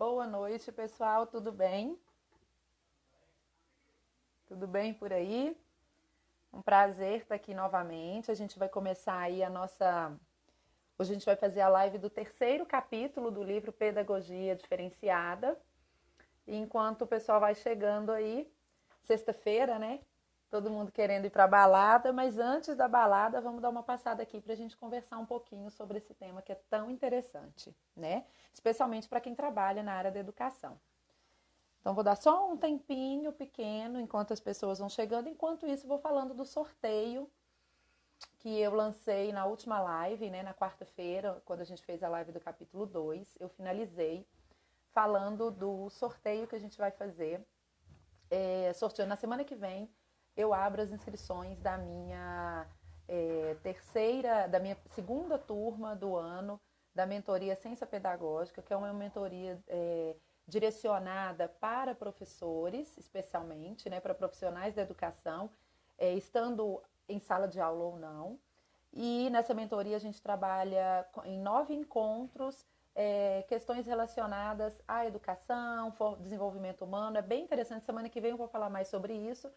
Boa noite, pessoal. Tudo bem? Tudo bem por aí? Um prazer estar aqui novamente. A gente vai começar aí a nossa. Hoje a gente vai fazer a live do terceiro capítulo do livro Pedagogia Diferenciada. E enquanto o pessoal vai chegando aí, sexta-feira, né? Todo mundo querendo ir para a balada, mas antes da balada, vamos dar uma passada aqui para a gente conversar um pouquinho sobre esse tema que é tão interessante, né? Especialmente para quem trabalha na área da educação. Então, vou dar só um tempinho pequeno enquanto as pessoas vão chegando. Enquanto isso, vou falando do sorteio que eu lancei na última live, né, na quarta-feira, quando a gente fez a live do capítulo 2. Eu finalizei falando do sorteio que a gente vai fazer. Sorteando na semana que vem, eu abro as inscrições da minha da minha segunda turma do ano, da mentoria Ciência Pedagógica, que é uma mentoria direcionada para professores, especialmente, né, para profissionais da educação, estando em sala de aula ou não. E nessa mentoria a gente trabalha em 9 encontros, questões relacionadas à educação, desenvolvimento humano. É bem interessante, semana que vem eu vou falar mais sobre isso,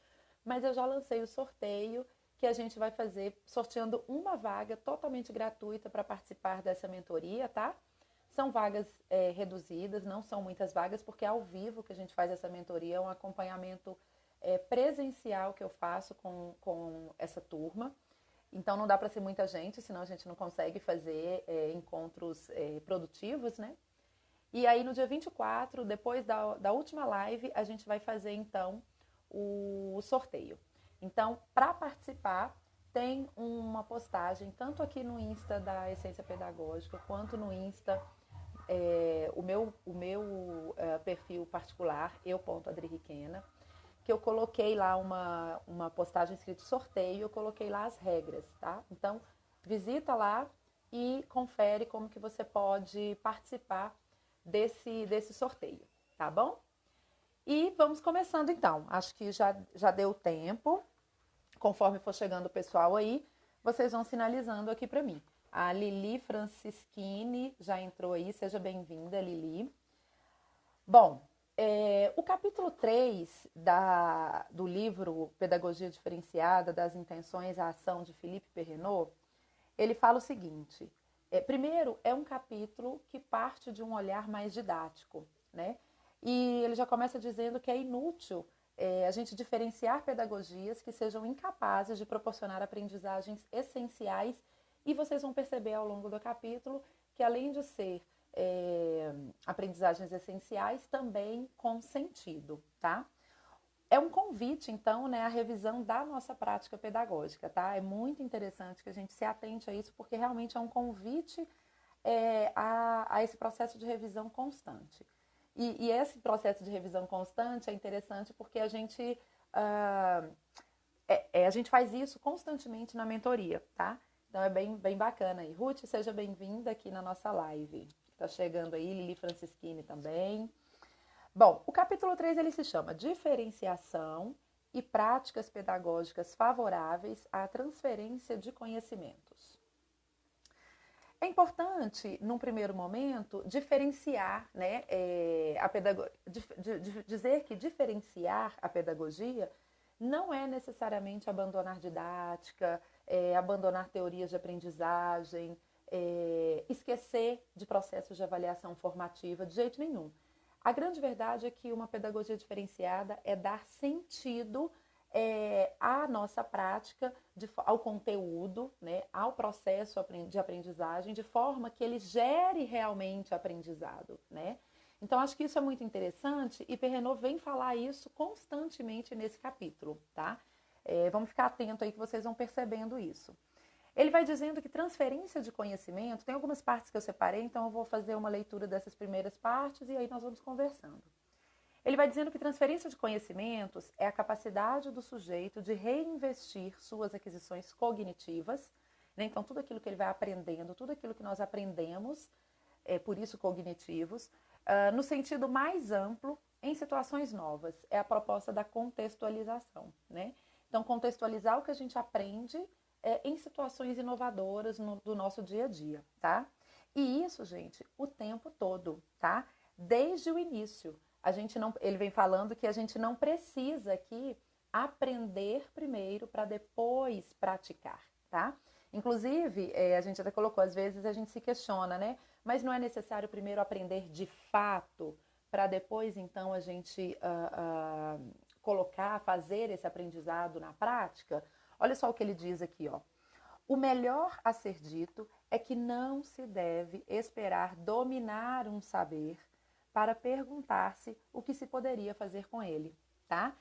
mas eu já lancei o sorteio que a gente vai fazer sorteando uma vaga totalmente gratuita para participar dessa mentoria, tá? São vagas reduzidas, não são muitas vagas, porque é ao vivo que a gente faz essa mentoria, é um acompanhamento presencial que eu faço com essa turma. Então não dá para ser muita gente, senão a gente não consegue fazer encontros produtivos, né? E aí no dia 24, depois da última live, a gente vai fazer então o sorteio. Então, para participar, tem uma postagem, tanto aqui no Insta da Essência Pedagógica, quanto no Insta, o meu perfil particular, eu.adririquena, que eu coloquei lá uma postagem escrito sorteio, eu coloquei lá as regras, tá? Então, visita lá e confere como que você pode participar desse sorteio, tá bom? E vamos começando então. Acho que já deu tempo. Conforme for chegando o pessoal aí, vocês vão sinalizando aqui para mim. A Lili Francischini já entrou aí, seja bem-vinda, Lili. Bom, o capítulo 3 do livro Pedagogia Diferenciada, das Intenções à Ação de Philippe Perrenot, ele fala o seguinte, primeiro, é um capítulo que parte de um olhar mais didático, né? E ele já começa dizendo que é inútil a gente diferenciar pedagogias que sejam incapazes de proporcionar aprendizagens essenciais, e vocês vão perceber ao longo do capítulo que, além de ser aprendizagens essenciais, também com sentido, tá? É um convite, então, né, à revisão da nossa prática pedagógica, tá? É muito interessante que a gente se atente a isso, porque realmente é um convite a esse processo de revisão constante. E esse processo de revisão constante é interessante porque a gente faz isso constantemente na mentoria, tá? Então é bem bacana aí. Ruth, seja bem-vinda aqui na nossa live. Tá chegando aí, Lili Francischini também. Bom, o capítulo 3 ele se chama Diferenciação e Práticas Pedagógicas Favoráveis à Transferência de Conhecimentos. É importante, num primeiro momento, diferenciar, né, dizer que diferenciar a pedagogia não é necessariamente abandonar didática, abandonar teorias de aprendizagem, esquecer de processos de avaliação formativa, de jeito nenhum. A grande verdade é que uma pedagogia diferenciada é dar sentido à nossa prática, ao conteúdo, né, ao processo de aprendizagem, de forma que ele gere realmente aprendizado, né? Então, acho que isso é muito interessante e Perrenot vem falar isso constantemente nesse capítulo, tá? Vamos ficar atento aí que vocês vão percebendo isso. Ele vai dizendo que transferência de conhecimento, tem algumas partes que eu separei, então eu vou fazer uma leitura dessas primeiras partes e aí nós vamos conversando. Ele vai dizendo que transferência de conhecimentos é a capacidade do sujeito de reinvestir suas aquisições cognitivas, né? Então, tudo aquilo que ele vai aprendendo, tudo aquilo que nós aprendemos, por isso cognitivos, no sentido mais amplo, em situações novas. É a proposta da contextualização, né? Então, contextualizar o que a gente aprende em situações inovadoras do nosso dia a dia, tá? E isso, gente, o tempo todo, tá? desde o início. Ele vem falando que a gente não precisa aqui aprender primeiro para depois praticar, tá? Inclusive, a gente até colocou, às vezes a gente se questiona, né? Mas não é necessário primeiro aprender de fato para depois, então, a gente fazer esse aprendizado na prática? Olha só o que ele diz aqui, ó. O melhor a ser dito é que não se deve esperar dominar um saber para perguntar-se o que se poderia fazer com ele, tá?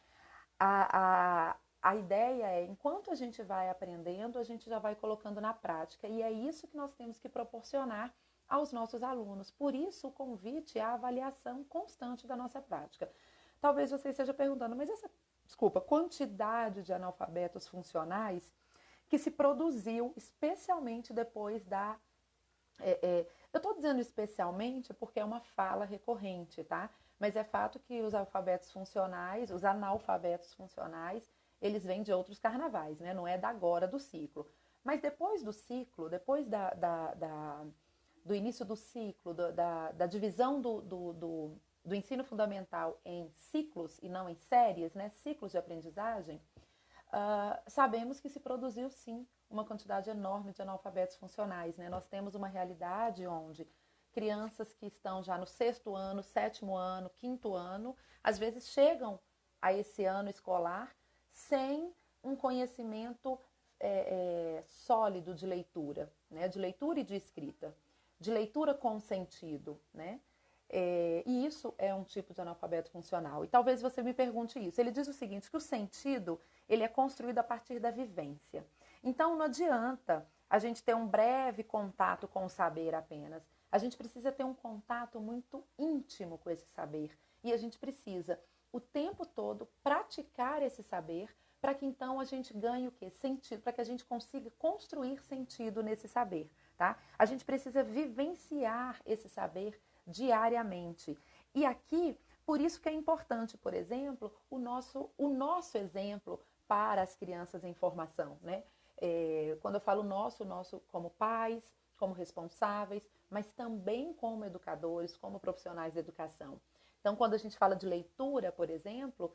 A ideia é, enquanto a gente vai aprendendo, a gente já vai colocando na prática. E é isso que nós temos que proporcionar aos nossos alunos. Por isso, o convite à avaliação constante da nossa prática. Talvez você esteja perguntando, mas essa, quantidade de analfabetos funcionais que se produziu especialmente depois da... eu estou dizendo especialmente porque é uma fala recorrente, tá? Mas é fato que os analfabetos funcionais, eles vêm de outros carnavais, né? Não é da agora do ciclo. Mas depois do ciclo, depois do início do ciclo, da divisão do ensino fundamental em ciclos e não em séries, né? Ciclos de aprendizagem, sabemos que se produziu sim uma quantidade enorme de analfabetos funcionais, né? Nós temos uma realidade onde crianças que estão já no 6º ano, 7º ano, 5º ano, às vezes chegam a esse ano escolar sem um conhecimento sólido de leitura, né? De leitura e de escrita, de leitura com sentido, né? E isso é um tipo de analfabeto funcional. E talvez você me pergunte isso. Ele diz o seguinte, que o sentido ele é construído a partir da vivência. Então não adianta a gente ter um breve contato com o saber apenas. A gente precisa ter um contato muito íntimo com esse saber. E a gente precisa, o tempo todo, praticar esse saber para que então a gente ganhe o quê? Sentido, para que a gente consiga construir sentido nesse saber, tá? A gente precisa vivenciar esse saber diariamente. E aqui, por isso que é importante, por exemplo, o nosso exemplo para as crianças em formação, né? Quando eu falo nosso como pais, como responsáveis, mas também como educadores, como profissionais de educação. Então, quando a gente fala de leitura, por exemplo,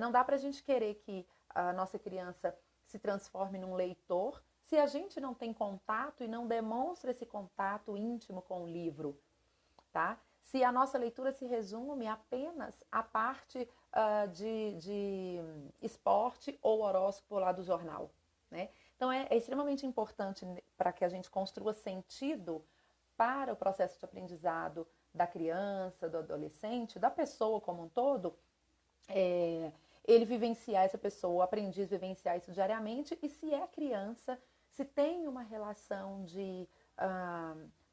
não dá para a gente querer que a nossa criança se transforme num leitor se a gente não tem contato e não demonstra esse contato íntimo com o livro, tá? Se a nossa leitura se resume apenas à parte de esporte ou horóscopo lá do jornal, né? Então é extremamente importante para que a gente construa sentido para o processo de aprendizado da criança, do adolescente, da pessoa como um todo, ele vivenciar essa pessoa, o aprendiz vivenciar isso diariamente, e se é criança, se tem uma relação de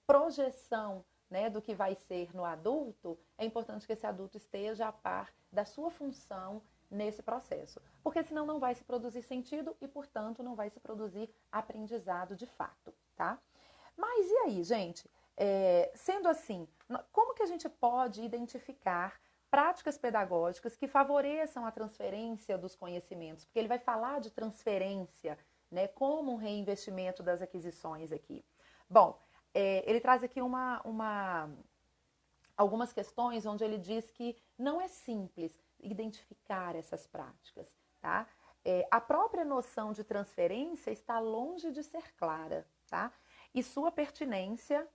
projeção, né, do que vai ser no adulto, é importante que esse adulto esteja a par da sua função nesse processo. Porque senão não vai se produzir sentido e, portanto, não vai se produzir aprendizado de fato, tá? Mas e aí, gente? Sendo assim, como que a gente pode identificar práticas pedagógicas que favoreçam a transferência dos conhecimentos? Porque ele vai falar de transferência, né, como um reinvestimento das aquisições aqui. Bom, ele traz aqui algumas questões onde ele diz que não é simples identificar essas práticas, tá? A própria noção de transferência está longe de ser clara, tá? E sua pertinência,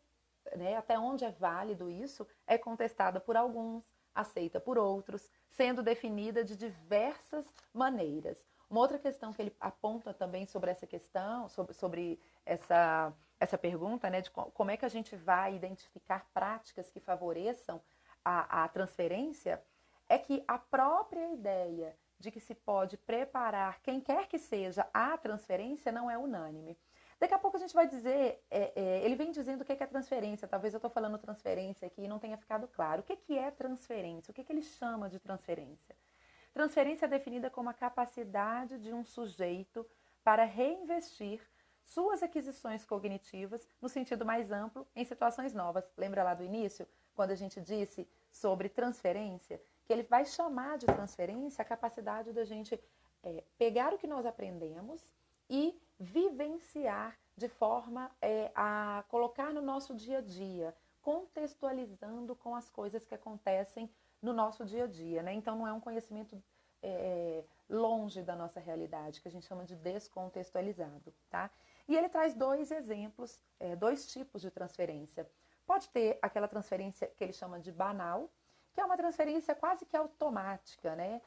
né, até onde é válido isso, é contestada por alguns, aceita por outros, sendo definida de diversas maneiras. Uma outra questão que ele aponta também sobre essa questão, sobre essa pergunta, né, de como é que a gente vai identificar práticas que favoreçam a transferência, é que a própria ideia de que se pode preparar quem quer que seja a transferência não é unânime. Daqui a pouco a gente vai dizer, ele vem dizendo o que é transferência, talvez eu estou falando transferência aqui e não tenha ficado claro. O que é transferência? O que ele chama de transferência? Transferência é definida como a capacidade de um sujeito para reinvestir suas aquisições cognitivas no sentido mais amplo em situações novas. Lembra lá do início, quando a gente disse sobre transferência? Que ele vai chamar de transferência a capacidade da gente pegar o que nós aprendemos e vivenciar de forma a colocar no nosso dia a dia, contextualizando com as coisas que acontecem no nosso dia a dia, né? Então não é um conhecimento longe da nossa realidade, que a gente chama de descontextualizado, tá? E ele traz dois exemplos, dois tipos de transferência. Pode ter aquela transferência que ele chama de banal, que é uma transferência quase que automática, né?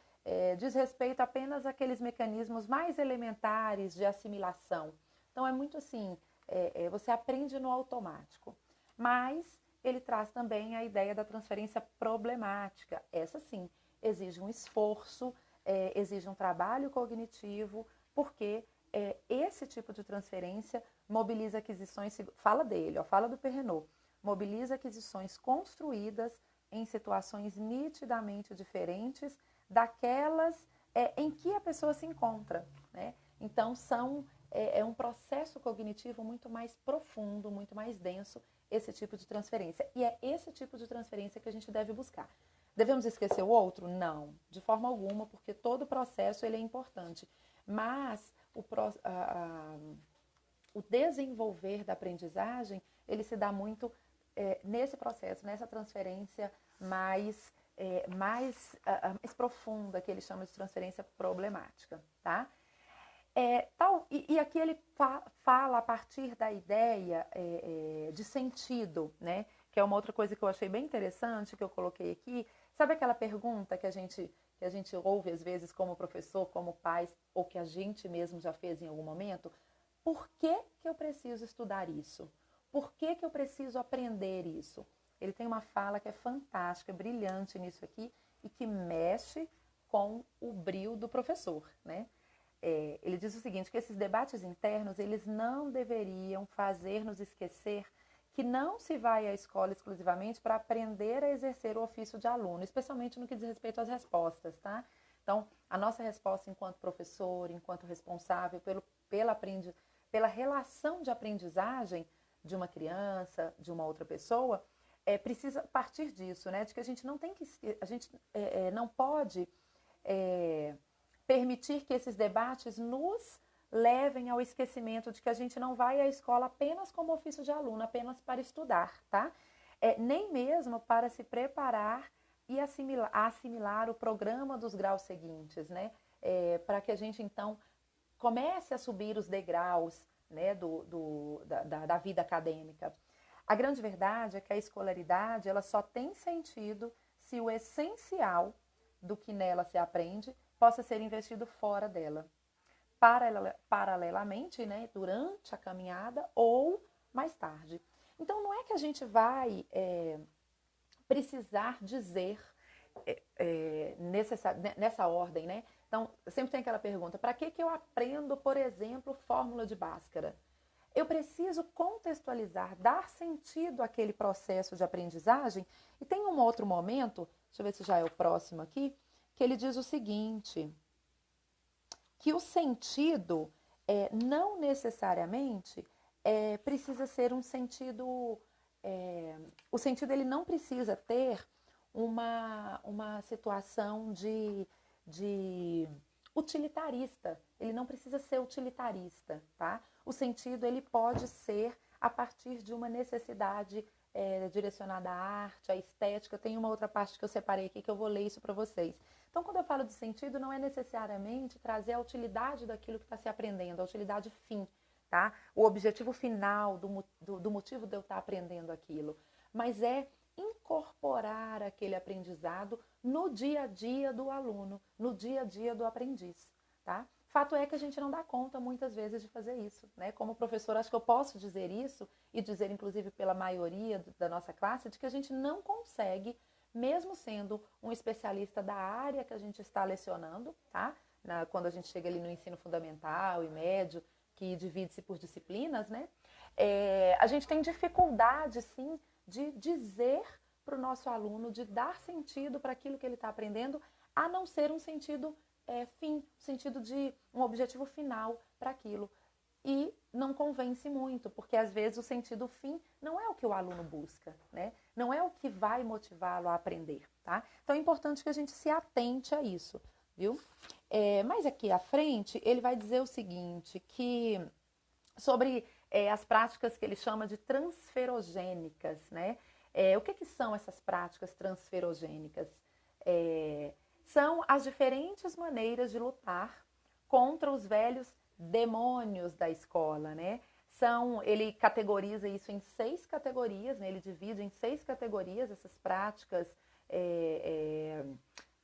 Diz respeito apenas àqueles mecanismos mais elementares de assimilação. Então é muito assim, você aprende no automático. Mas ele traz também a ideia da transferência problemática. Essa sim, exige um esforço, exige um trabalho cognitivo, porque esse tipo de transferência mobiliza aquisições, fala dele, fala do Perrenot, mobiliza aquisições construídas em situações nitidamente diferentes daquelas em que a pessoa se encontra, né? Então, é um processo cognitivo muito mais profundo, muito mais denso, esse tipo de transferência. E é esse tipo de transferência que a gente deve buscar. Devemos esquecer o outro? Não, de forma alguma, porque todo processo ele é importante. Mas o desenvolver da aprendizagem, ele se dá muito nesse processo, nessa transferência mais profunda, que ele chama de transferência problemática, tá? E aqui ele fala a partir da ideia de sentido, né? Que é uma outra coisa que eu achei bem interessante, que eu coloquei aqui. Sabe aquela pergunta que a gente ouve às vezes como professor, como pai, ou que a gente mesmo já fez em algum momento? Por que eu preciso estudar isso? Por que eu preciso aprender isso? Ele tem uma fala que é fantástica, brilhante nisso aqui e que mexe com o brio do professor, né? Ele diz o seguinte, que esses debates internos, eles não deveriam fazer-nos esquecer que não se vai à escola exclusivamente para aprender a exercer o ofício de aluno, especialmente no que diz respeito às respostas, tá? Então, a nossa resposta enquanto professor, enquanto responsável pela relação de aprendizagem de uma criança, de uma outra pessoa, precisa partir disso, né? De que a gente não tem que, a gente não pode permitir que esses debates nos levem ao esquecimento de que a gente não vai à escola apenas como ofício de aluno, apenas para estudar, tá? Nem mesmo para se preparar e assimilar o programa dos graus seguintes, né? Para que a gente, então, comece a subir os degraus, né, da vida acadêmica. A grande verdade é que a escolaridade ela só tem sentido se o essencial do que nela se aprende possa ser investido fora dela. Paralelamente, né, durante a caminhada ou mais tarde. Então, não é que a gente vai precisar dizer nessa ordem, né? Então, sempre tem aquela pergunta, para que eu aprendo, por exemplo, fórmula de Bhaskara? Eu preciso contextualizar, dar sentido àquele processo de aprendizagem. E tem um outro momento, deixa eu ver se já é o próximo aqui, que ele diz o seguinte, que o sentido não necessariamente precisa ser um sentido... o sentido ele não precisa ter uma situação de utilitarista. Ele não precisa ser utilitarista, tá? O sentido ele pode ser a partir de uma necessidade direcionada à arte, à estética. Tem uma outra parte que eu separei aqui que eu vou ler isso para vocês. Então, quando eu falo de sentido, não é necessariamente trazer a utilidade daquilo que está se aprendendo, a utilidade fim, tá? O objetivo final do motivo de eu estar aprendendo aquilo. Mas é incorporar aquele aprendizado no dia a dia do aluno, no dia a dia do aprendiz, tá? Fato é que a gente não dá conta muitas vezes de fazer isso, né? Como professor, acho que eu posso dizer isso e dizer inclusive pela maioria da nossa classe, de que a gente não consegue, mesmo sendo um especialista da área que a gente está lecionando, tá? Quando a gente chega ali no ensino fundamental e médio, que divide-se por disciplinas, né? A gente tem dificuldade, sim, de dizer para o nosso aluno, de dar sentido para aquilo que ele está aprendendo, a não ser um sentido fim, sentido de um objetivo final para aquilo. E não convence muito, porque às vezes o sentido fim não é o que o aluno busca, né? Não é o que vai motivá-lo a aprender, tá? Então é importante que a gente se atente a isso, viu? Mas aqui à frente, ele vai dizer o seguinte, que sobre as práticas que ele chama de transferogênicas, né? O que são essas práticas transferogênicas? São as diferentes maneiras de lutar contra os velhos demônios da escola, né? Ele categoriza isso em 6 categorias, né? Ele divide em 6 categorias essas práticas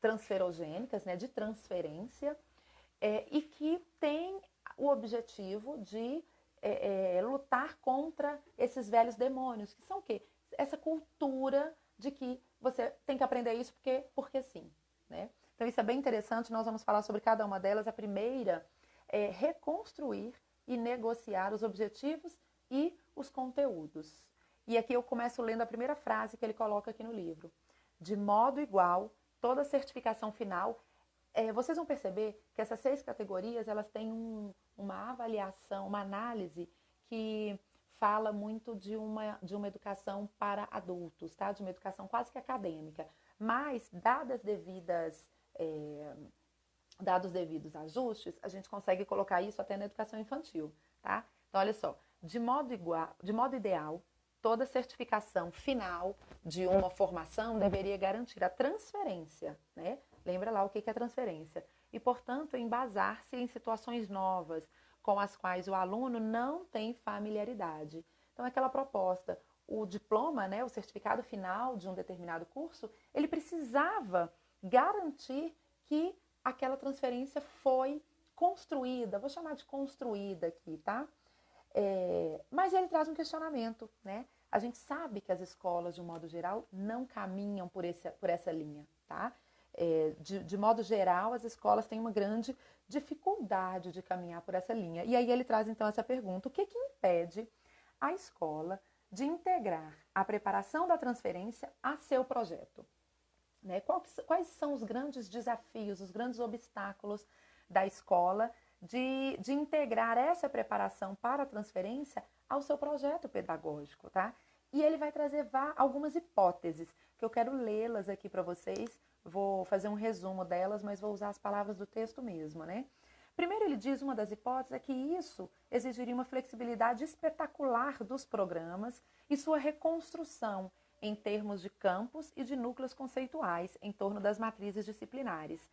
transferogênicas, né? De transferência, e que tem o objetivo de lutar contra esses velhos demônios, que são o quê? Essa cultura de que você tem que aprender isso porque sim, né? Então isso é bem interessante, nós vamos falar sobre cada uma delas. A primeira é reconstruir e negociar os objetivos e os conteúdos. E aqui eu começo lendo a primeira frase que ele coloca aqui no livro. De modo igual, toda certificação final, vocês vão perceber que essas 6 categorias, elas têm uma avaliação, uma análise que fala muito de uma educação para adultos, tá? De uma educação quase que acadêmica. Mas, dados os devidos ajustes, a gente consegue colocar isso até na educação infantil, tá? Então, olha só, de modo ideal, toda certificação final de uma formação deveria garantir a transferência, né? Lembra lá o que é transferência. E, portanto, embasar-se em situações novas com as quais o aluno não tem familiaridade. Então, aquela proposta, o diploma, né, o certificado final de um determinado curso, ele precisava garantir que aquela transferência foi construída, vou chamar de construída aqui, tá? Mas ele traz um questionamento, né? A gente sabe que as escolas, de um modo geral, não caminham por essa linha, tá? De modo geral, as escolas têm uma grande dificuldade de caminhar por essa linha. E aí ele traz, então, essa pergunta: o que impede a escola de integrar a preparação da transferência a seu projeto? Né? Quais são os grandes desafios, os grandes obstáculos da escola de integrar essa preparação para a transferência ao seu projeto pedagógico, tá? E ele vai trazer algumas hipóteses, que eu quero lê-las aqui para vocês. Vou fazer um resumo delas, mas vou usar as palavras do texto mesmo, né? Primeiro, ele diz, uma das hipóteses é que isso exigiria uma flexibilidade espetacular dos programas e sua reconstrução em termos de campos e de núcleos conceituais em torno das matrizes disciplinares.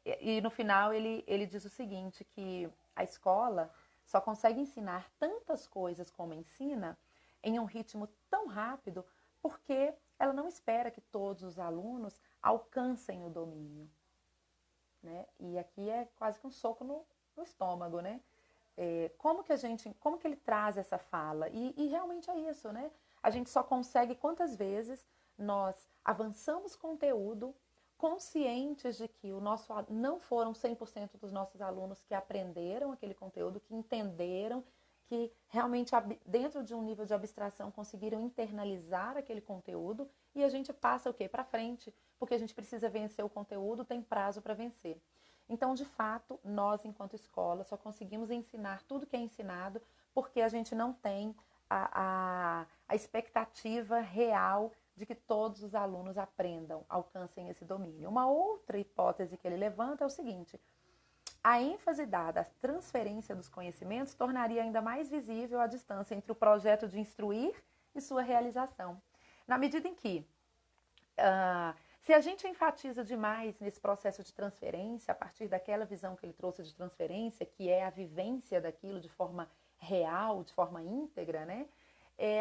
E no final ele diz o seguinte, que a escola só consegue ensinar tantas coisas como ensina em um ritmo tão rápido porque ela não espera que todos os alunos alcancem o domínio, né? E aqui é quase que um soco no estômago, né? Como que ele traz essa fala? E realmente é isso, né? A gente só consegue quantas vezes nós avançamos conteúdo conscientes de que não foram 100% dos nossos alunos que aprenderam aquele conteúdo, que entenderam, que realmente dentro de um nível de abstração conseguiram internalizar aquele conteúdo, e a gente passa o quê? Para frente, porque a gente precisa vencer o conteúdo, tem prazo para vencer. Então, de fato, nós, enquanto escola, só conseguimos ensinar tudo que é ensinado porque a gente não tem a expectativa real de que todos os alunos aprendam, alcancem esse domínio. Uma outra hipótese que ele levanta é o seguinte: a ênfase dada à transferência dos conhecimentos tornaria ainda mais visível a distância entre o projeto de instruir e sua realização. Na medida em que, se a gente enfatiza demais nesse processo de transferência, a partir daquela visão que ele trouxe de transferência, que é a vivência daquilo de forma real, de forma íntegra, né?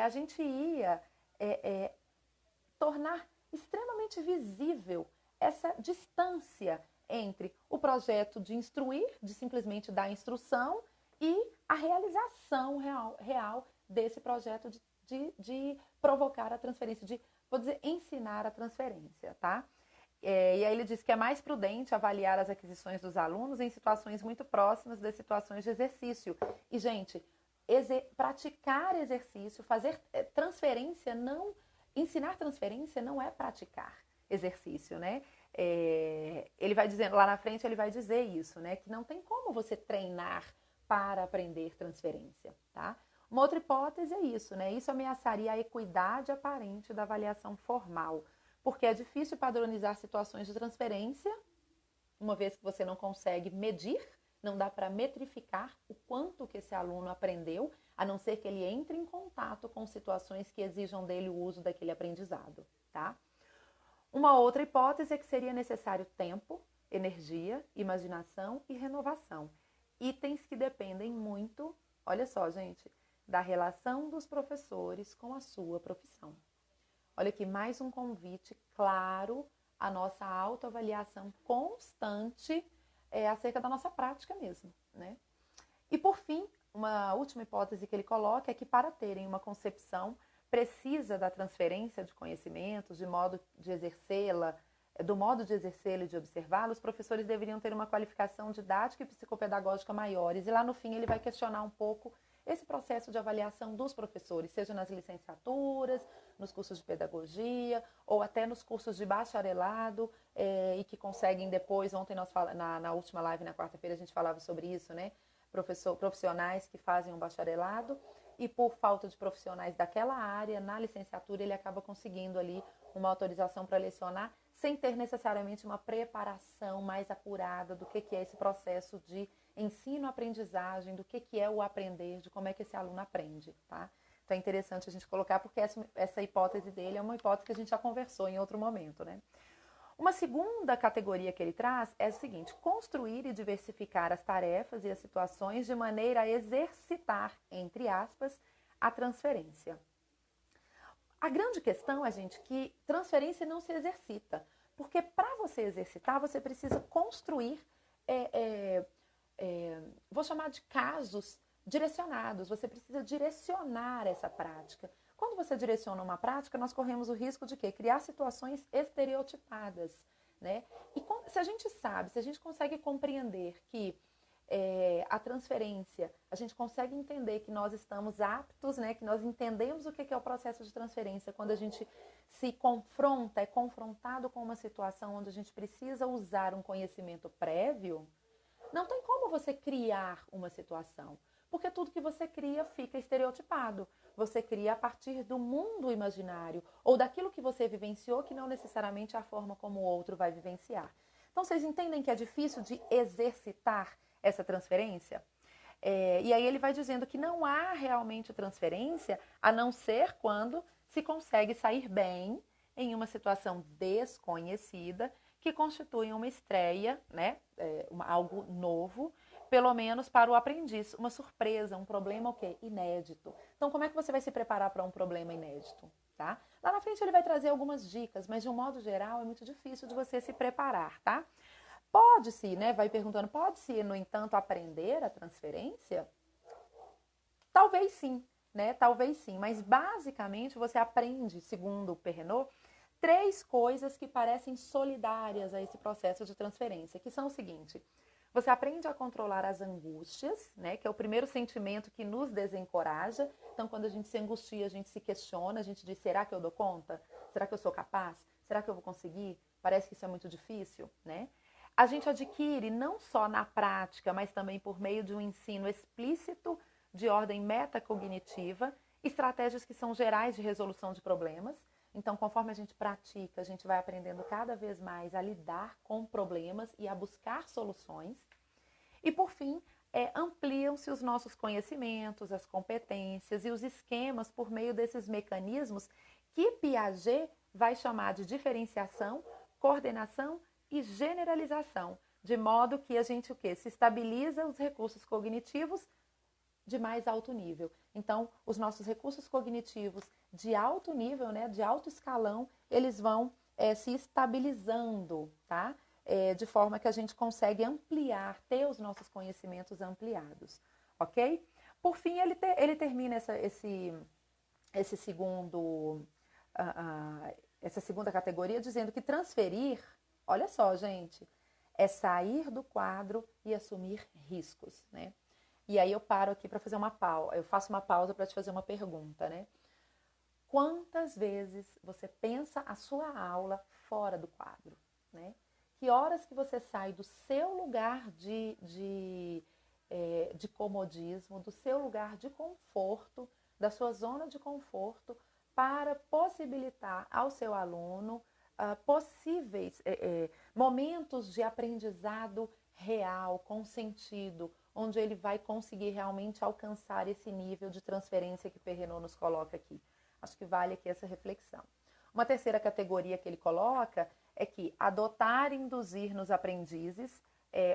A gente ia tornar extremamente visível essa distância entre o projeto de instruir, de simplesmente dar instrução, e a realização real desse projeto de provocar a transferência, vou dizer, ensinar a transferência, tá? E aí ele diz que é mais prudente avaliar as aquisições dos alunos em situações muito próximas das situações de exercício. E, gente, praticar exercício, fazer transferência não... Ensinar transferência não é praticar exercício, né? Ele vai dizendo, lá na frente ele vai dizer isso, né? Que não tem como você treinar para aprender transferência, tá? Uma outra hipótese é isso, né? Isso ameaçaria a equidade aparente da avaliação formal, porque é difícil padronizar situações de transferência, uma vez que você não consegue medir não dá para metrificar o quanto que esse aluno aprendeu, a não ser que ele entre em contato com situações que exijam dele o uso daquele aprendizado, tá? Uma outra hipótese é que seria necessário tempo, energia, imaginação e renovação. Itens que dependem muito, olha só, gente, da relação dos professores com a sua profissão. Olha aqui, mais um convite claro à nossa autoavaliação constante acerca da nossa prática mesmo, né? E por fim, uma última hipótese que ele coloca é que para terem uma concepção precisa da transferência de conhecimentos, de modo de exercê-la, do modo de exercê-la e de observá-la, os professores deveriam ter uma qualificação didática e psicopedagógica maiores. E lá no fim ele vai questionar um pouco esse processo de avaliação dos professores, seja nas licenciaturas, nos cursos de pedagogia, ou até nos cursos de bacharelado, e que conseguem depois, ontem nós na última live, na quarta-feira, a gente falava sobre isso, né? Profissionais que fazem um bacharelado e por falta de profissionais daquela área, na licenciatura ele acaba conseguindo ali uma autorização para lecionar sem ter necessariamente uma preparação mais apurada do que é esse processo de ensino-aprendizagem, do que é o aprender, de como é que esse aluno aprende, tá? Então é interessante a gente colocar porque essa hipótese dele é uma hipótese que a gente já conversou em outro momento, né? Uma segunda categoria que ele traz é o seguinte: construir e diversificar as tarefas e as situações de maneira a exercitar, entre aspas, a transferência. A grande questão é, gente, que transferência não se exercita, porque para você exercitar, você precisa construir, vou chamar de casos direcionados, você precisa direcionar essa prática. Quando você direciona uma prática, nós corremos o risco de quê? Criar situações estereotipadas, né? E se a gente sabe, se a gente consegue compreender que a transferência, a gente consegue entender que nós estamos aptos, né? Que nós entendemos o que é o processo de transferência quando a gente se confronta, é confrontado com uma situação onde a gente precisa usar um conhecimento prévio, não tem como você criar uma situação. Porque tudo que você cria fica estereotipado. Você cria a partir do mundo imaginário ou daquilo que você vivenciou, que não necessariamente é a forma como o outro vai vivenciar. Então, vocês entendem que é difícil de exercitar essa transferência? E aí ele vai dizendo que não há realmente transferência, a não ser quando se consegue sair bem em uma situação desconhecida, que constitui uma estreia, né? Algo novo, pelo menos para o aprendiz, uma surpresa, um problema o quê? Inédito. Então, como é que você vai se preparar para um problema inédito? Tá? Lá na frente ele vai trazer algumas dicas, mas de um modo geral é muito difícil de você se preparar, tá? Pode-se, né? Vai perguntando, pode-se, no entanto, aprender a transferência? Talvez sim, né? Talvez sim, mas basicamente você aprende, segundo o Perrenot, 3 coisas que parecem solidárias a esse processo de transferência, que são o seguinte: você aprende a controlar as angústias, né? Que é o primeiro sentimento que nos desencoraja. Então, quando a gente se angustia, a gente se questiona, a gente diz, será que eu dou conta? Será que eu sou capaz? Será que eu vou conseguir? Parece que isso é muito difícil, né? A gente adquire, não só na prática, mas também por meio de um ensino explícito de ordem metacognitiva, estratégias que são gerais de resolução de problemas. Então, conforme a gente pratica, a gente vai aprendendo cada vez mais a lidar com problemas e a buscar soluções. E, por fim, ampliam-se os nossos conhecimentos, as competências e os esquemas por meio desses mecanismos que Piaget vai chamar de diferenciação, coordenação e generalização, de modo que a gente se estabiliza os recursos cognitivos de mais alto nível. Então, os nossos recursos cognitivos de alto nível, né, de alto escalão, eles vão se estabilizando, tá? De forma que a gente consegue ampliar, ter os nossos conhecimentos ampliados, ok? Por fim, ele termina esse segundo, essa segunda categoria dizendo que transferir, olha só, gente, é sair do quadro e assumir riscos, né? E aí eu paro aqui para fazer uma pausa, eu faço uma pausa para te fazer uma pergunta, né? Quantas vezes você pensa a sua aula fora do quadro, né? Que horas que você sai do seu lugar de comodismo, do seu lugar de conforto, da sua zona de conforto, para possibilitar ao seu aluno possíveis momentos de aprendizado real, com sentido, onde ele vai conseguir realmente alcançar esse nível de transferência que Perrenot nos coloca aqui. Acho que vale aqui essa reflexão. Uma terceira categoria que ele coloca é que adotar e induzir nos aprendizes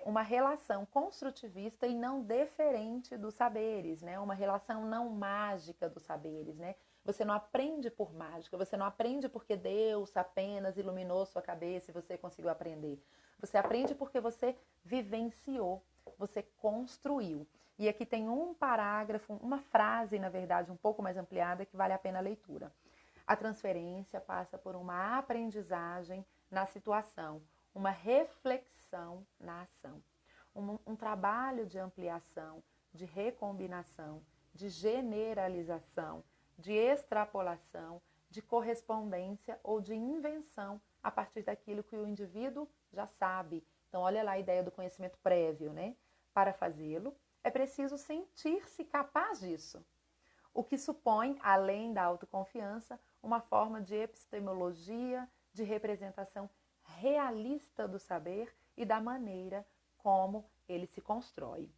uma relação construtivista e não deferente dos saberes, né? Uma relação não mágica dos saberes, né? Você não aprende por mágica, você não aprende porque Deus apenas iluminou sua cabeça e você conseguiu aprender. Você aprende porque você vivenciou, você construiu. E aqui tem um parágrafo, uma frase, na verdade, um pouco mais ampliada que vale a pena a leitura. A transferência passa por uma aprendizagem na situação, uma reflexão na ação, um trabalho de ampliação, de recombinação, de generalização, de extrapolação, de correspondência ou de invenção a partir daquilo que o indivíduo já sabe. Então, olha lá a ideia do conhecimento prévio, né? Para fazê-lo, é preciso sentir-se capaz disso, o que supõe, além da autoconfiança, uma forma de epistemologia, de representação realista do saber e da maneira como ele se constrói.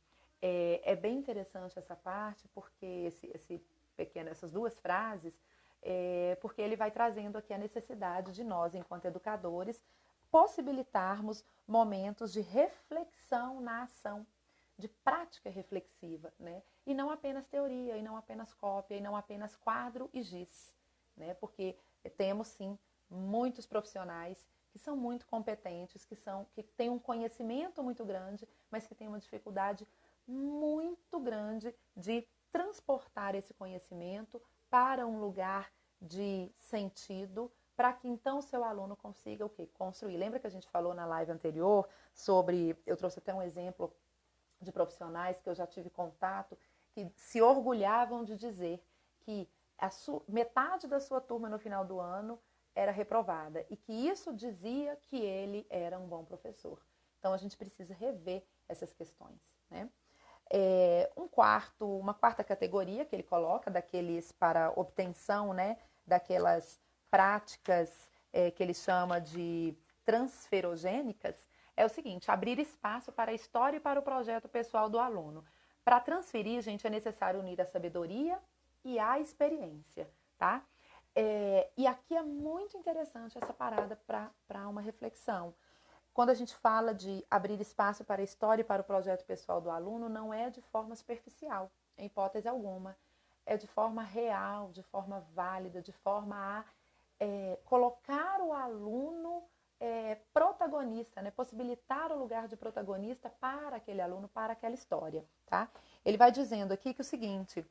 É bem interessante essa parte, porque essas duas frases, porque ele vai trazendo aqui a necessidade de nós, enquanto educadores, possibilitarmos momentos de reflexão na ação, de prática reflexiva, né? E não apenas teoria, e não apenas cópia, e não apenas quadro e giz, né? Porque temos, sim, muitos profissionais que são muito competentes, que têm um conhecimento muito grande, mas que têm uma dificuldade muito grande de transportar esse conhecimento para um lugar de sentido, para que então o seu aluno consiga o quê? Construir. Lembra que a gente falou na live anterior sobre, eu trouxe até um exemplo de profissionais que eu já tive contato, que se orgulhavam de dizer que metade da sua turma no final do ano era reprovada e que isso dizia que ele era um bom professor. Então a gente precisa rever essas questões, né? Uma quarta categoria que ele coloca daqueles para obtenção, né, daquelas práticas que ele chama de transferogênicas, é o seguinte: abrir espaço para a história e para o projeto pessoal do aluno. Para transferir, gente, é necessário unir a sabedoria e a experiência, tá? E aqui é muito interessante essa parada para uma reflexão. Quando a gente fala de abrir espaço para a história e para o projeto pessoal do aluno, não é de forma superficial, em hipótese alguma. É de forma real, de forma válida, de forma a colocar o aluno protagonista, né? Possibilitar o lugar de protagonista para aquele aluno, para aquela história, tá? Ele vai dizendo aqui que o seguinte,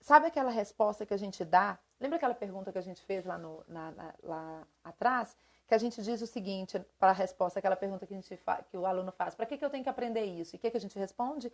sabe aquela resposta que a gente dá? Lembra aquela pergunta que a gente fez lá atrás? Que a gente diz o seguinte para a resposta, aquela pergunta que o aluno faz: para que eu tenho que aprender isso? E o que a gente responde?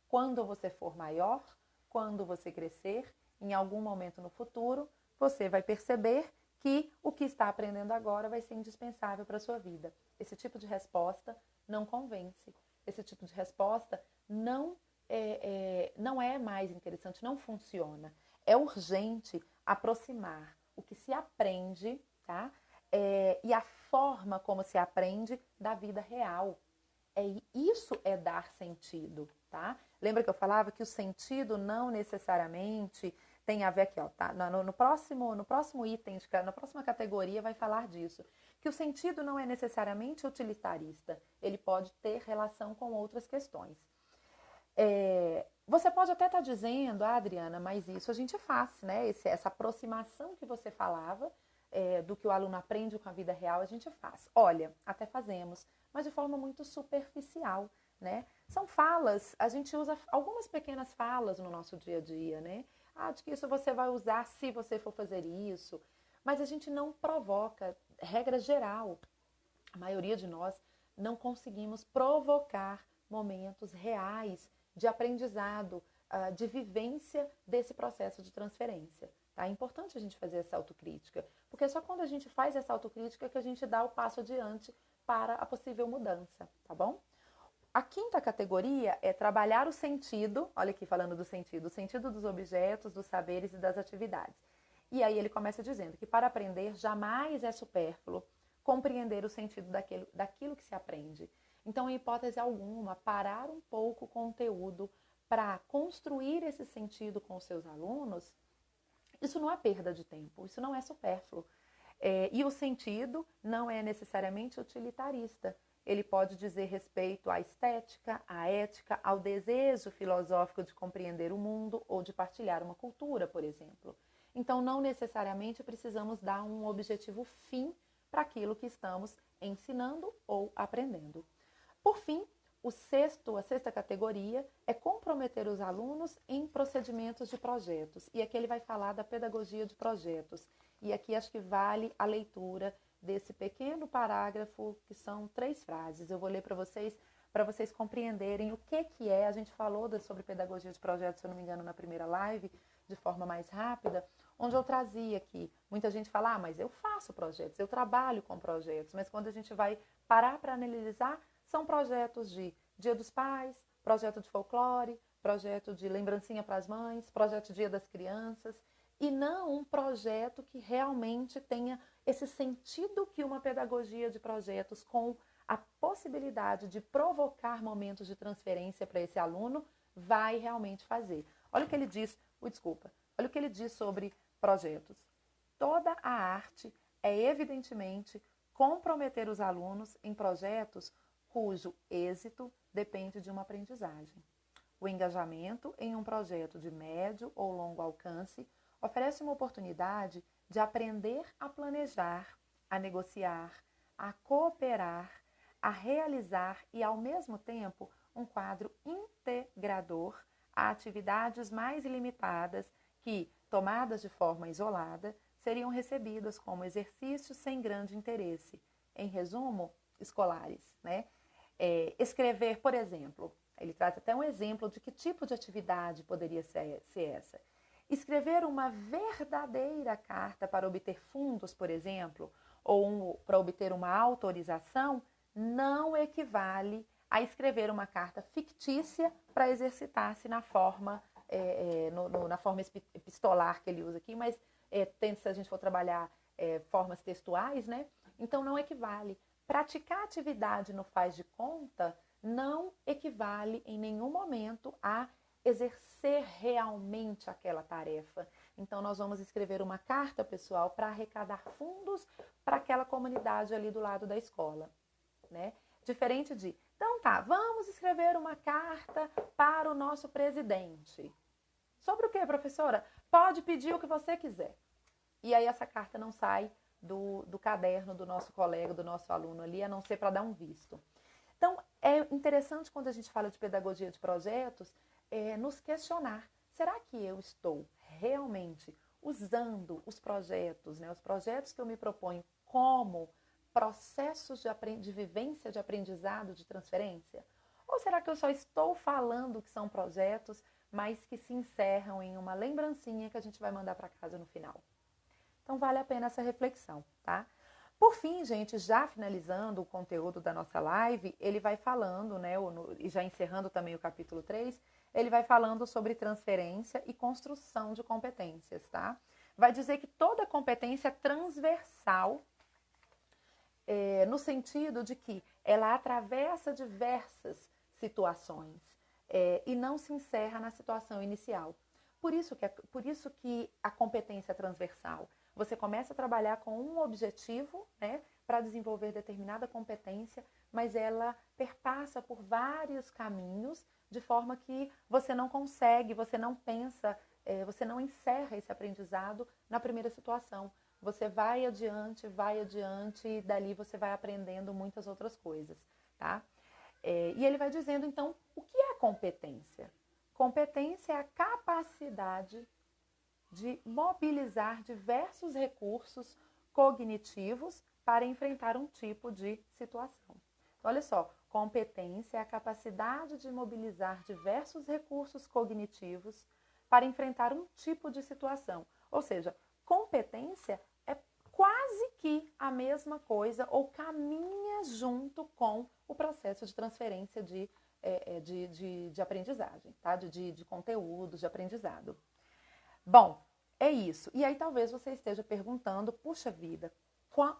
Quando você for maior, quando você crescer, em algum momento no futuro, você vai perceber que o que está aprendendo agora vai ser indispensável para a sua vida. Esse tipo de resposta não convence. Esse tipo de resposta não é mais interessante, não funciona. É urgente aproximar o que se aprende, tá? E a forma como se aprende da vida real. Isso é dar sentido, tá? Lembra que eu falava que o sentido não necessariamente tem a ver aqui, ó, tá? No próximo item, na próxima categoria vai falar disso. Que o sentido não é necessariamente utilitarista. Ele pode ter relação com outras questões. Você pode até estar dizendo, Adriana, mas isso a gente faz, né? Essa aproximação que você falava, do que o aluno aprende com a vida real, a gente faz. Olha, até fazemos, mas de forma muito superficial, né? São falas, a gente usa algumas pequenas falas no nosso dia a dia, né? De que isso você vai usar se você for fazer isso, mas a gente não provoca, regra geral, a maioria de nós não conseguimos provocar momentos reais de aprendizado, de vivência desse processo de transferência. Tá? É importante a gente fazer essa autocrítica, porque é só quando a gente faz essa autocrítica que a gente dá o passo adiante para a possível mudança, tá bom? A quinta categoria é trabalhar o sentido, olha aqui falando do sentido, o sentido dos objetos, dos saberes e das atividades. E aí ele começa dizendo que para aprender jamais é supérfluo compreender o sentido daquilo que se aprende. Então, em hipótese alguma, parar um pouco o conteúdo para construir esse sentido com os seus alunos, isso não é perda de tempo, isso não é supérfluo. E o sentido não é necessariamente utilitarista. Ele pode dizer respeito à estética, à ética, ao desejo filosófico de compreender o mundo ou de partilhar uma cultura, por exemplo. Então, não necessariamente precisamos dar um objetivo fim para aquilo que estamos ensinando ou aprendendo. Por fim, a sexta categoria é comprometer os alunos em procedimentos de projetos. E aqui ele vai falar da pedagogia de projetos. E aqui acho que vale a leitura desse pequeno parágrafo, que são 3 frases. Eu vou ler para vocês compreenderem o que é. A gente falou sobre pedagogia de projetos, se eu não me engano, na primeira live, de forma mais rápida, onde eu trazia aqui. Muita gente fala, mas eu faço projetos, eu trabalho com projetos. Mas quando a gente vai parar para analisar, são projetos de Dia dos Pais, projeto de folclore, projeto de lembrancinha para as mães, projeto de Dia das Crianças, e não um projeto que realmente tenha esse sentido que uma pedagogia de projetos com a possibilidade de provocar momentos de transferência para esse aluno vai realmente fazer. Olha o que ele diz, olha o que ele diz sobre projetos. Toda a arte é evidentemente comprometer os alunos em projetos cujo êxito depende de uma aprendizagem. O engajamento em um projeto de médio ou longo alcance oferece uma oportunidade de aprender a planejar, a negociar, a cooperar, a realizar e, ao mesmo tempo, um quadro integrador a atividades mais limitadas que, tomadas de forma isolada, seriam recebidas como exercícios sem grande interesse. Em resumo, escolares, né? Escrever, por exemplo, ele traz até um exemplo de que tipo de atividade poderia ser essa. Escrever uma verdadeira carta para obter fundos, por exemplo, ou para obter uma autorização, não equivale a escrever uma carta fictícia para exercitar-se na forma, na forma epistolar que ele usa aqui, mas se a gente for trabalhar formas textuais, né? Então não equivale. Praticar atividade no faz de conta não equivale em nenhum momento a exercer realmente aquela tarefa. Então, nós vamos escrever uma carta, pessoal, para arrecadar fundos para aquela comunidade ali do lado da escola, né? Diferente de, então tá, vamos escrever uma carta para o nosso presidente. Sobre o que, professora? Pode pedir o que você quiser. E aí essa carta não sai do caderno do nosso colega, do nosso aluno ali, a não ser para dar um visto. Então, é interessante quando a gente fala de pedagogia de projetos, nos questionar, será que eu estou realmente usando os projetos, né, os projetos que eu me proponho como processos de vivência, de aprendizado, de transferência? Ou será que eu só estou falando que são projetos, mas que se encerram em uma lembrancinha que a gente vai mandar para casa no final? Então, vale a pena essa reflexão, tá? Por fim, gente, já finalizando o conteúdo da nossa live, ele vai falando, né, e já encerrando também o capítulo 3, ele vai falando sobre transferência e construção de competências, tá? Vai dizer que toda competência é transversal, no sentido de que ela atravessa diversas situações e não se encerra na situação inicial. Por isso que a competência é transversal. Você começa a trabalhar com um objetivo, né, para desenvolver determinada competência, mas ela perpassa por vários caminhos, de forma que você não consegue, você não pensa, você não encerra esse aprendizado na primeira situação. Você vai adiante, e dali você vai aprendendo muitas outras coisas, tá? E ele vai dizendo, então, o que é competência? Competência é a capacidade de mobilizar diversos recursos cognitivos para enfrentar um tipo de situação. Então, olha só, competência é a capacidade de mobilizar diversos recursos cognitivos para enfrentar um tipo de situação. Ou seja, competência é quase que a mesma coisa ou caminha junto com o processo de transferência de aprendizagem, tá? de conteúdos, de aprendizado. Bom, é isso. E aí talvez você esteja perguntando, puxa vida,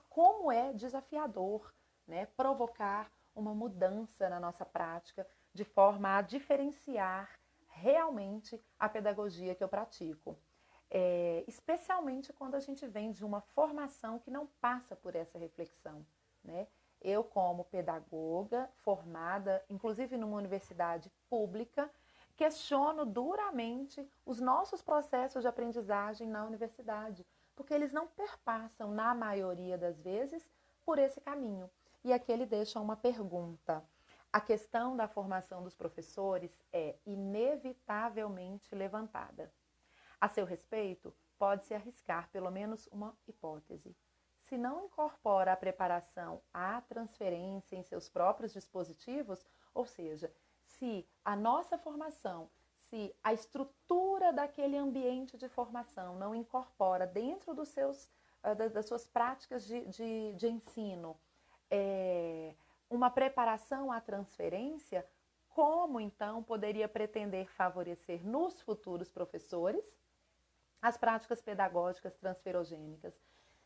como é desafiador, né, provocar uma mudança na nossa prática de forma a diferenciar realmente a pedagogia que eu pratico. Especialmente quando a gente vem de uma formação que não passa por essa reflexão, né? Eu, como pedagoga formada, inclusive numa universidade pública, questiono duramente os nossos processos de aprendizagem na universidade, porque eles não perpassam, na maioria das vezes, por esse caminho. E aqui ele deixa uma pergunta. A questão da formação dos professores é inevitavelmente levantada. A seu respeito, pode-se arriscar pelo menos uma hipótese. Se não incorpora a preparação à transferência em seus próprios dispositivos, ou seja, se a nossa formação, se a estrutura daquele ambiente de formação não incorpora dentro dos das suas práticas de ensino uma preparação à transferência, como então poderia pretender favorecer nos futuros professores as práticas pedagógicas transferogênicas?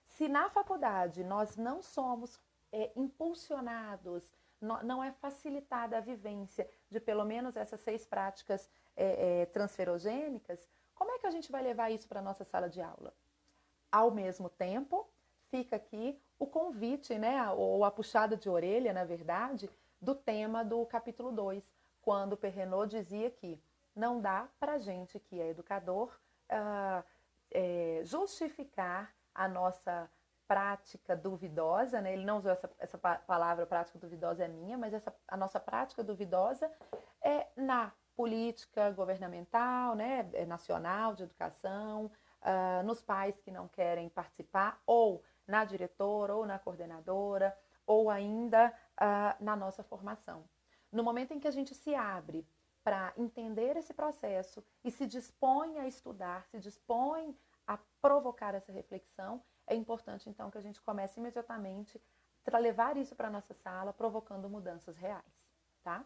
Se na faculdade nós não somos impulsionados, não é facilitada a vivência de pelo menos essas 6 práticas transferogênicas, como é que a gente vai levar isso para a nossa sala de aula? Ao mesmo tempo, fica aqui o convite, né, ou a puxada de orelha, na verdade, do tema do capítulo 2, quando Perrenot dizia que não dá para a gente que é educador justificar a nossa prática duvidosa, né? Ele não usou essa palavra prática duvidosa, é minha, mas a nossa prática duvidosa é na política governamental, né, nacional de educação, nos pais que não querem participar, ou na diretora, ou na coordenadora, ou ainda na nossa formação. No momento em que a gente se abre para entender esse processo e se dispõe a estudar, se dispõe a provocar essa reflexão, é importante então que a gente comece imediatamente a levar isso para a nossa sala, provocando mudanças reais, tá?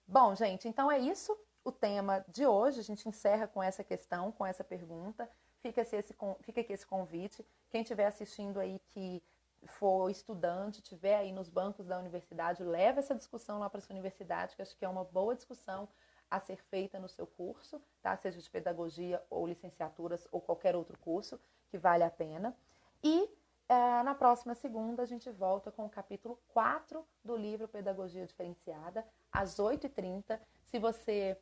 Bom, gente, então é isso o tema de hoje. A gente encerra com essa questão, com essa pergunta. Fica aqui esse convite. Quem estiver assistindo aí que for estudante, estiver aí nos bancos da universidade, leva essa discussão lá para a sua universidade, que acho que é uma boa discussão a ser feita no seu curso, tá? Seja de pedagogia ou licenciaturas ou qualquer outro curso que vale a pena. E na próxima segunda a gente volta com o capítulo 4 do livro Pedagogia Diferenciada, às 8h30. Se você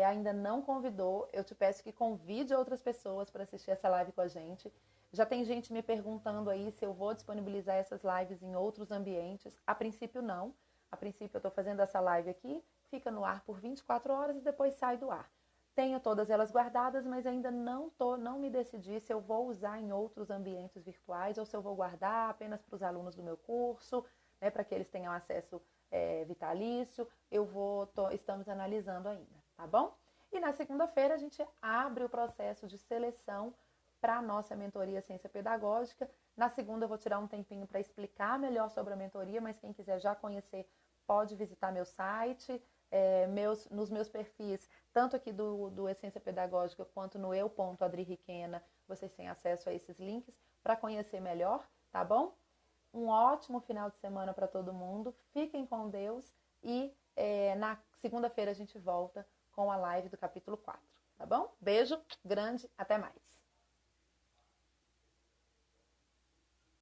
ainda não convidou, eu te peço que convide outras pessoas para assistir essa live com a gente. Já tem gente me perguntando aí se eu vou disponibilizar essas lives em outros ambientes. A princípio, não. A princípio, eu estou fazendo essa live aqui, fica no ar por 24 horas e depois sai do ar. Tenho todas elas guardadas, mas ainda não me decidi se eu vou usar em outros ambientes virtuais ou se eu vou guardar apenas para os alunos do meu curso, né, para que eles tenham acesso vitalício. Estamos analisando ainda, tá bom? E na segunda-feira a gente abre o processo de seleção para a nossa mentoria Ciência Pedagógica. Na segunda eu vou tirar um tempinho para explicar melhor sobre a mentoria, mas quem quiser já conhecer pode visitar meu site, nos meus perfis, tanto aqui do Essência Pedagógica quanto no eu.adririquena, vocês têm acesso a esses links para conhecer melhor, tá bom? Um ótimo final de semana para todo mundo, fiquem com Deus e na segunda-feira a gente volta com a live do capítulo 4, tá bom? Beijo grande, até mais!